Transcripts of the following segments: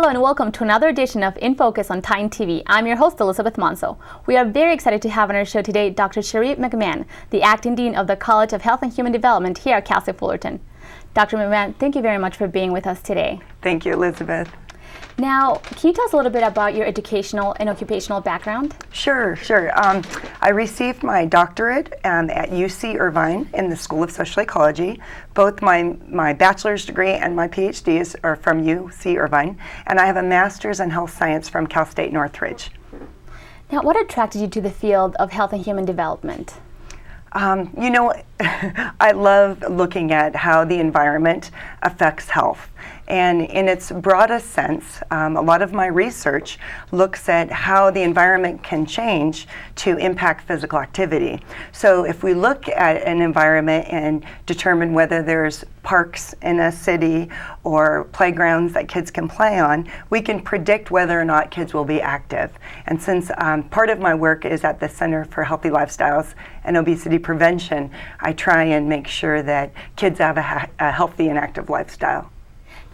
Hello and welcome to another edition of In Focus on Titan TV. I'm your host, Elizabeth Manzo. We are very excited to have on our show today Dr. Shari McMahan, the Acting Dean of the College of Health and Human Development here at Cal State Fullerton. Dr. McMahan, thank you very much for being with us today. Thank you, Elizabeth. Now, can you tell us a little bit about your educational and occupational background? Sure. I received my doctorate at UC Irvine in the School of Social Ecology. Both my bachelor's degree and my PhDs are from UC Irvine, and I have a master's in health science from Cal State Northridge. Now, what attracted you to the field of health and human development? I love looking at how the environment affects health. And in its broadest sense, a lot of my research looks at how the environment can change to impact physical activity. So if we look at an environment and determine whether there's parks in a city or playgrounds that kids can play on, we can predict whether or not kids will be active. And since part of my work is at the Center for Healthy Lifestyles and Obesity Prevention, I try and make sure that kids have a healthy and active lifestyle.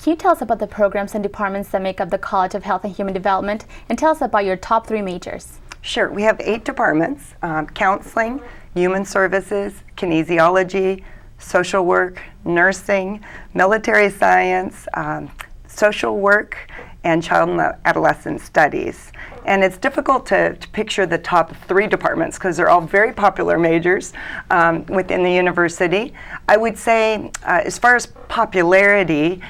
Can you tell us about the programs and departments that make up the College of Health and Human Development, and tell us about your top 3 majors? Sure. We have 8 departments: counseling, human services, kinesiology, social work, nursing, military science, social work, and child and adolescent studies. And it's difficult to picture the top 3 departments because they're all very popular majors within the university. I would say, as far as popularity,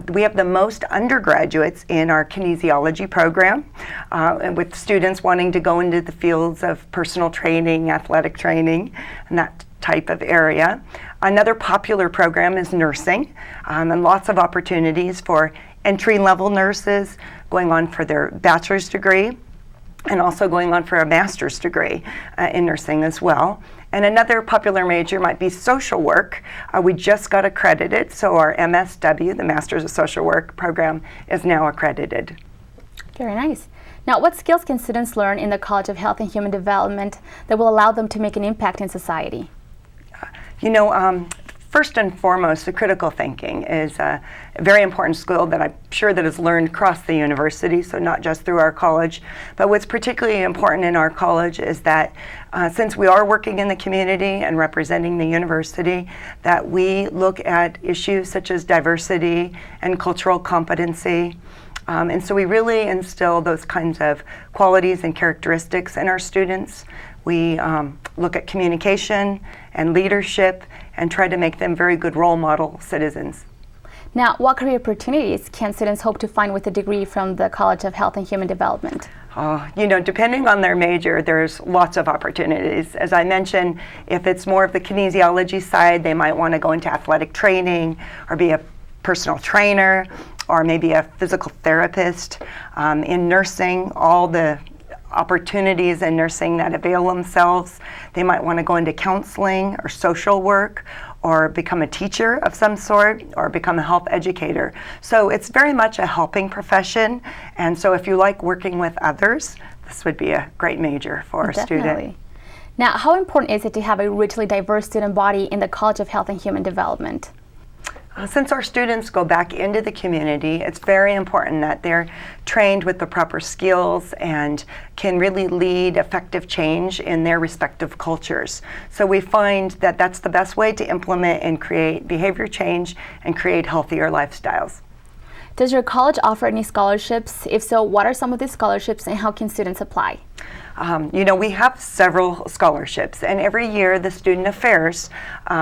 we have the most undergraduates in our kinesiology program, and with students wanting to go into the fields of personal training, athletic training, and that type of area. Another popular program is nursing, and lots of opportunities for entry-level nurses going on for their bachelor's degree and also going on for a master's degree in nursing as well. And another popular major might be social work. We just got accredited, so our MSW, the Masters of Social Work program, is now accredited. Very nice. Now, what skills can students learn in the College of Health and Human Development that will allow them to make an impact in society? First and foremost, the critical thinking is a very important skill that I'm sure that is learned across the university, so not just through our college. But what's particularly important in our college is that since we are working in the community and representing the university, that we look at issues such as diversity and cultural competency. And so we really instill those kinds of qualities and characteristics in our students. We look at communication and leadership and try to make them very good role model citizens. Now, what career opportunities can students hope to find with a degree from the College of Health and Human Development? Depending on their major, there's lots of opportunities. As I mentioned, if it's more of the kinesiology side, they might want to go into athletic training or be a personal trainer or maybe a physical therapist. In nursing, all the opportunities in nursing that avail themselves. They might want to go into counseling or social work or become a teacher of some sort or become a health educator. So it's very much a helping profession, and so if you like working with others, this would be a great major for a student. Now, how important is it to have a richly diverse student body in the College of Health and Human Development? Since our students go back into the community, it's very important that they're trained with the proper skills and can really lead effective change in their respective cultures. So we find that that's the best way to implement and create behavior change and create healthier lifestyles. Does your college offer any scholarships? If so, what are some of these scholarships and how can students apply? We have several scholarships, and every year the Student Affairs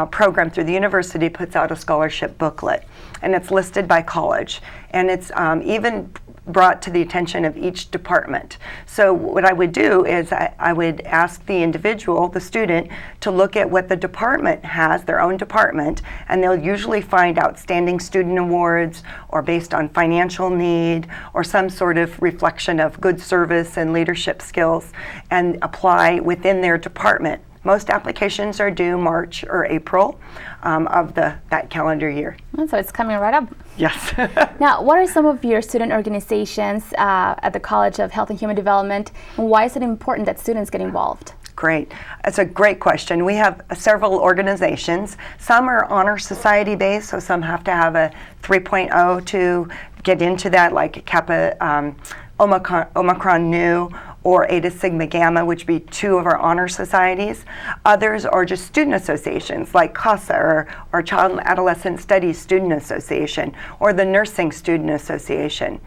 program through the university puts out a scholarship booklet, and it's listed by college, and it's even brought to the attention of each department. So what I would do is I would ask the individual, the student, to look at what the department has, their own department, and they'll usually find outstanding student awards or based on financial need or some sort of reflection of good service and leadership skills, and apply within their department. Most applications are due March or April of that calendar year. So it's coming right up. Yes. Now, what are some of your student organizations at the College of Health and Human Development, and why is it important that students get involved? Great. That's a great question. We have several organizations. Some are honor society based, so some have to have a 3.0 to get into that, like Kappa, Omicron Nu, or Eta Sigma Gamma, which would be two of our honor societies. Others are just student associations, like CASA, or Child and Adolescent Studies Student Association, or the Nursing Student Association.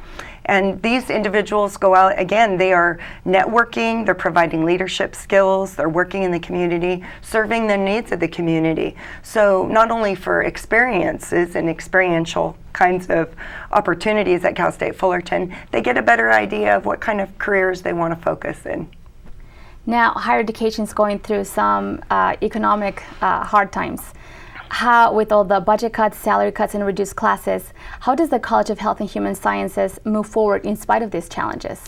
And these individuals go out, again, they are networking, they're providing leadership skills, they're working in the community, serving the needs of the community. So not only for experiences and experiential kinds of opportunities at Cal State Fullerton, they get a better idea of what kind of careers they want to focus in. Now, higher education is going through some economic hard times. How, with all the budget cuts, salary cuts, and reduced classes, how does the College of Health and Human Sciences move forward in spite of these challenges?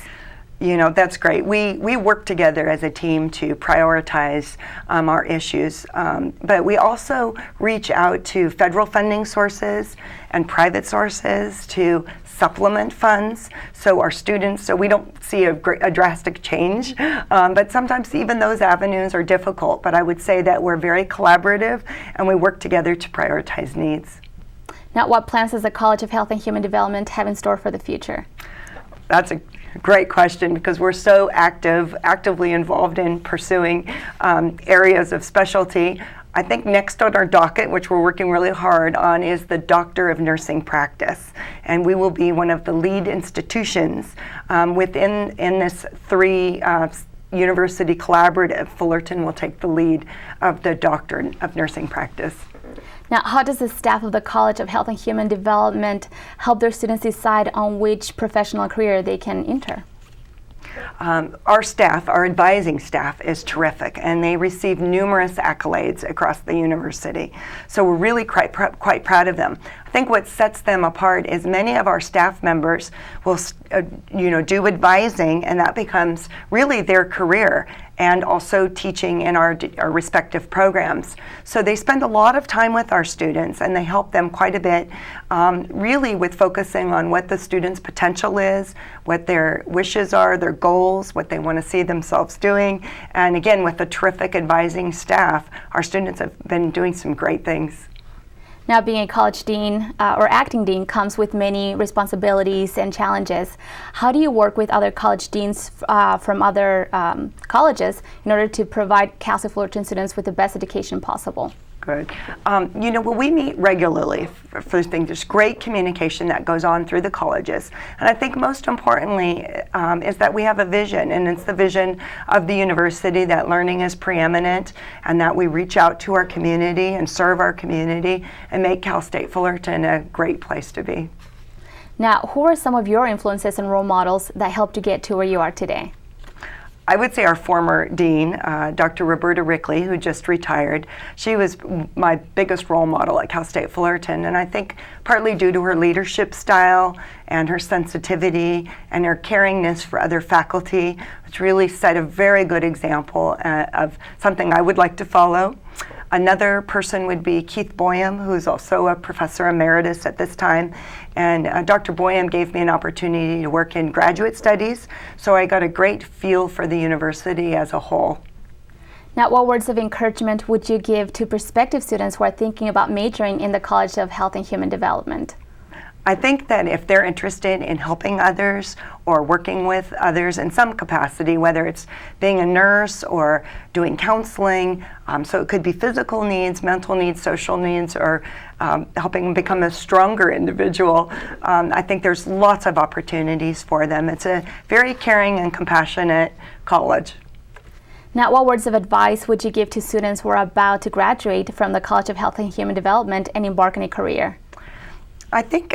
You know, that's great. We work together as a team to prioritize our issues, but we also reach out to federal funding sources and private sources to supplement funds, so our students, so we don't see a drastic change, but sometimes even those avenues are difficult. But I would say that we're very collaborative and we work together to prioritize needs. Now, what plans does the College of Health and Human Development have in store for the future? That's a great question, because we're so actively involved in pursuing areas of specialty. I think next on our docket, which we're working really hard on, is the Doctor of Nursing Practice. And we will be one of the lead institutions within this three university collaborative. Fullerton will take the lead of the Doctor of Nursing Practice. Now, how does the staff of the College of Health and Human Development help their students decide on which professional career they can enter? Our staff, our advising staff, is terrific, and they receive numerous accolades across the university. So we're really quite proud of them. I think what sets them apart is many of our staff members will, do advising, and that becomes really their career, and also teaching in our respective programs. So they spend a lot of time with our students, and they help them quite a bit, really with focusing on what the students' potential is, what their wishes are, their goals, what they want to see themselves doing. And again, with a terrific advising staff, our students have been doing some great things. Now, being a college dean or acting dean comes with many responsibilities and challenges. How do you work with other college deans from other colleges in order to provide Cal State Fullerton students with the best education possible? Good. We meet regularly for things. There's great communication that goes on through the colleges. And I think most importantly is that we have a vision, and it's the vision of the university that learning is preeminent, and that we reach out to our community and serve our community and make Cal State Fullerton a great place to be. Now, who are some of your influences and role models that helped you get to where you are today? I would say our former dean, Dr. Roberta Rickley, who just retired. She was my biggest role model at Cal State Fullerton, and I think partly due to her leadership style and her sensitivity and her caringness for other faculty, which really set a very good example of something I would like to follow. Another person would be Keith Boyum, who is also a professor emeritus at this time. And Dr. Boyum gave me an opportunity to work in graduate studies, so I got a great feel for the university as a whole. Now, what words of encouragement would you give to prospective students who are thinking about majoring in the College of Health and Human Development? I think that if they're interested in helping others or working with others in some capacity, whether it's being a nurse or doing counseling, so it could be physical needs, mental needs, social needs, or helping them become a stronger individual, I think there's lots of opportunities for them. It's a very caring and compassionate college. Now, what words of advice would you give to students who are about to graduate from the College of Health and Human Development and embark on a career? I think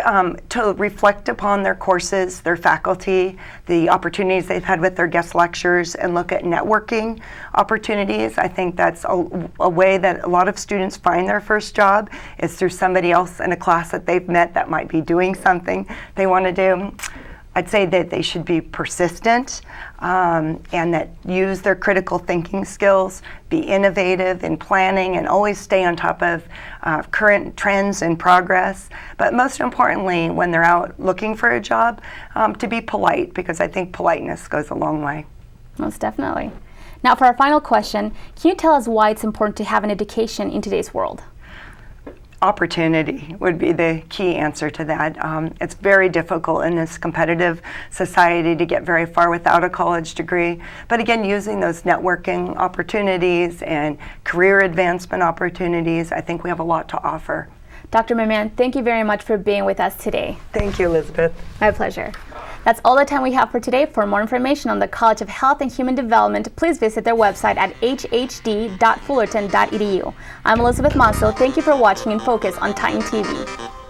to reflect upon their courses, their faculty, the opportunities they've had with their guest lectures, and look at networking opportunities. I think that's a way that a lot of students find their first job, is through somebody else in a class that they've met that might be doing something they want to do. I'd say that they should be persistent and that use their critical thinking skills, be innovative in planning, and always stay on top of current trends and progress. But most importantly, when they're out looking for a job, to be polite, because I think politeness goes a long way. Most definitely. Now, for our final question, can you tell us why it's important to have an education in today's world? opportunity would be the key answer to that. It's very difficult in this competitive society to get very far without a college degree. But again, using those networking opportunities and career advancement opportunities, I think we have a lot to offer. Dr. McMahan, thank you very much for being with us today. Thank you, Elizabeth. My pleasure. That's all the time we have for today. For more information on the College of Health and Human Development, please visit their website at hhd.fullerton.edu. I'm Elizabeth Manzo. Thank you for watching In Focus on Titan TV.